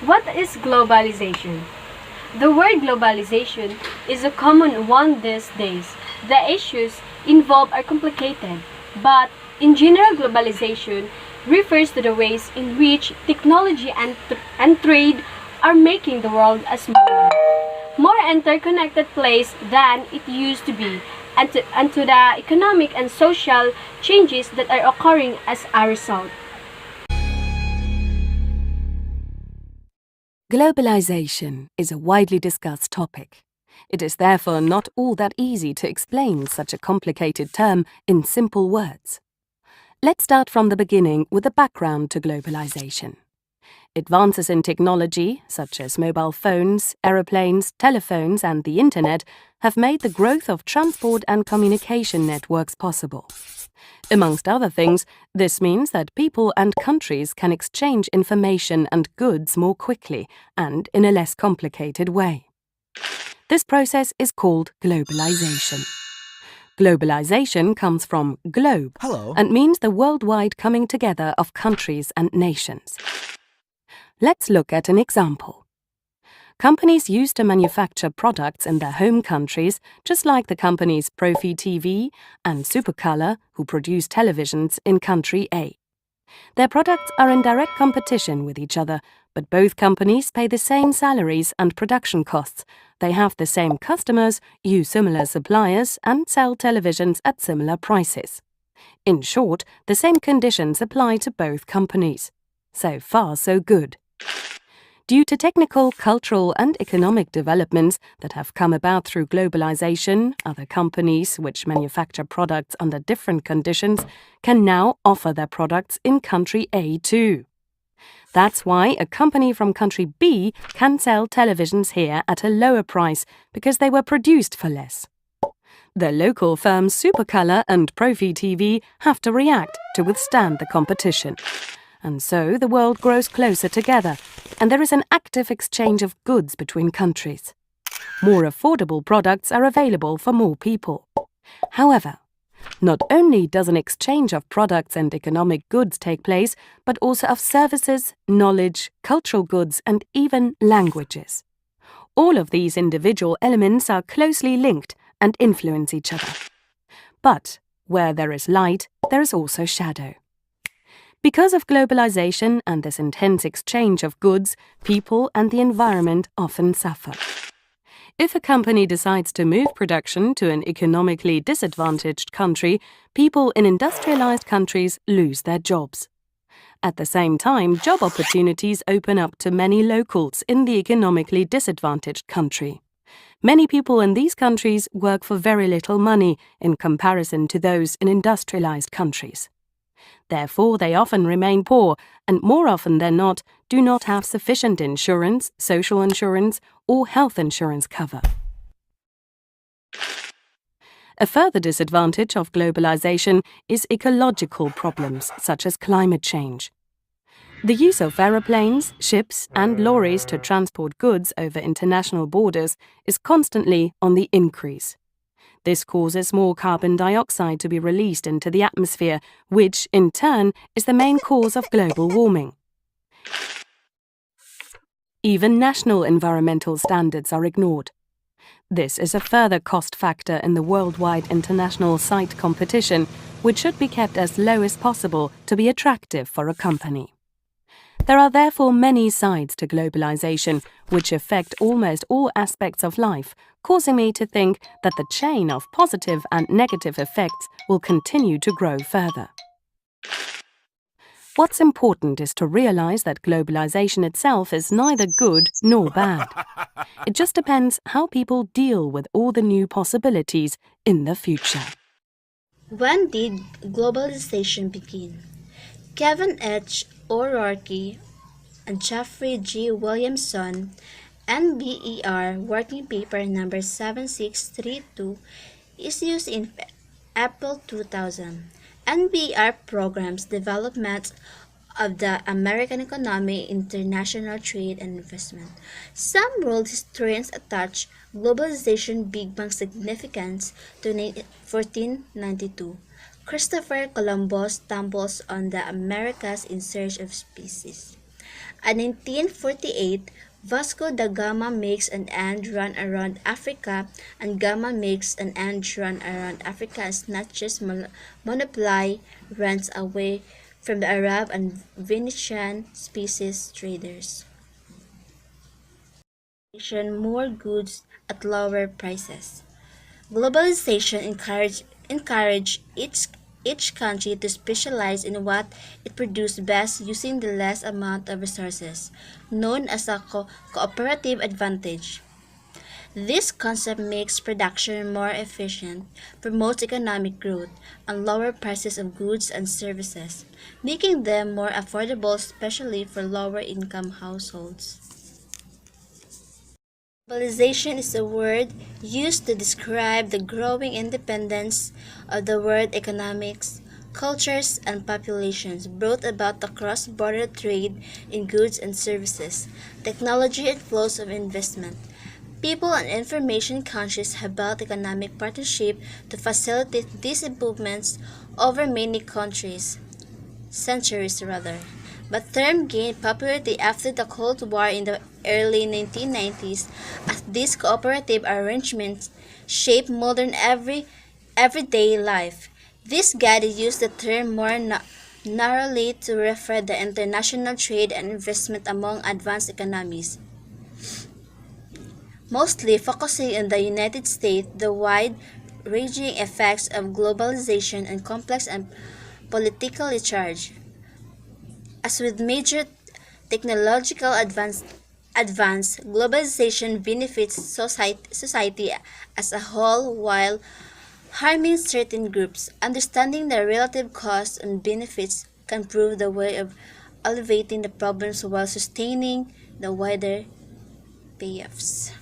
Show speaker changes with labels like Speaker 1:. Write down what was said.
Speaker 1: What is globalization? The word globalization is a common one these days. The issues involved are complicated, but in general, globalization refers to the ways in which technology and trade are making the world a smaller, more interconnected place than it used to be, and to the economic and social changes that are occurring as a result.
Speaker 2: Globalization is a widely discussed topic. It is therefore not all that easy to explain such a complicated term in simple words. Let's start from the beginning with the background to globalization. Advances in technology, such as mobile phones, aeroplanes, telephones and the internet, have made the growth of transport and communication networks possible. Amongst other things, this means that people and countries can exchange information and goods more quickly and in a less complicated way. This process is called globalization. Globalization comes from globe and means the worldwide coming together of countries and nations. Let's look at an example. Companies used to manufacture products in their home countries, just like the companies Profi TV and Supercolor, who produce televisions in country A. Their products are in direct competition with each other, but both companies pay the same salaries and production costs. They have the same customers, use similar suppliers, and sell televisions at similar prices. In short, the same conditions apply to both companies. So far, so good. Due to technical, cultural and economic developments that have come about through globalization, other companies which manufacture products under different conditions can now offer their products in country A too. That's why a company from country B can sell televisions here at a lower price because they were produced for less. The local firms Supercolor and Profi TV have to react to withstand the competition. And so the world grows closer together, and there is an active exchange of goods between countries. More affordable products are available for more people. However, not only does an exchange of products and economic goods take place, but also of services, knowledge, cultural goods, and even languages. All of these individual elements are closely linked and influence each other. But where there is light, there is also shadow. Because of globalization and this intense exchange of goods, people and the environment often suffer. If a company decides to move production to an economically disadvantaged country, people in industrialized countries lose their jobs. At the same time, job opportunities open up to many locals in the economically disadvantaged country. Many people in these countries work for very little money in comparison to those in industrialized countries. Therefore, they often remain poor and more often than not do not have sufficient insurance, social insurance, or health insurance cover. A further disadvantage of globalization is ecological problems such as climate change. The use of aeroplanes, ships, and lorries to transport goods over international borders is constantly on the increase. This causes more carbon dioxide to be released into the atmosphere, which, in turn, is the main cause of global warming. Even national environmental standards are ignored. This is a further cost factor in the worldwide international site competition, which should be kept as low as possible to be attractive for a company. There are therefore many sides to globalization, which affect almost all aspects of life, causing me to think that the chain of positive and negative effects will continue to grow further. What's important is to realize that globalization itself is neither good nor bad. It just depends how people deal with all the new possibilities in the future.
Speaker 3: When did globalization begin? Kevin H. O'Rourke and Jeffrey G. Williamson, NBER Working Paper number 7632, issued in April 2000. NBER programs development of the American economy, international trade and investment. Some world historians attach globalization Big Bang significance to 1492. Christopher Columbus stumbles on the Americas in search of species. In 1948, Vasco da Gama makes an end run around Africa, and Gama makes an end run around Africa and snatches monopoly rents away from the Arab and Venetian species traders. More goods at lower prices. Globalization encourage each country to specialize in what it produces best using the less amount of resources, known as a cooperative advantage. This concept makes production more efficient, promotes economic growth, and lower prices of goods and services, making them more affordable especially for lower income households. Globalization is a word used to describe the growing independence of the world economics, cultures, and populations brought about the cross-border trade in goods and services, technology, and flows of investment. People and information countries have built economic partnership to facilitate these improvements over many centuries rather. But term gained popularity after the Cold War in the early 1990s as these cooperative arrangements shaped modern everyday life. This guide used the term more narrowly to refer to international trade and investment among advanced economies, mostly focusing on the United States. The wide-ranging effects of globalization and complex and politically charged. As with major technological globalization benefits society as a whole while harming certain groups. Understanding the relative costs and benefits can prove the way of elevating the problems while sustaining the wider payoffs.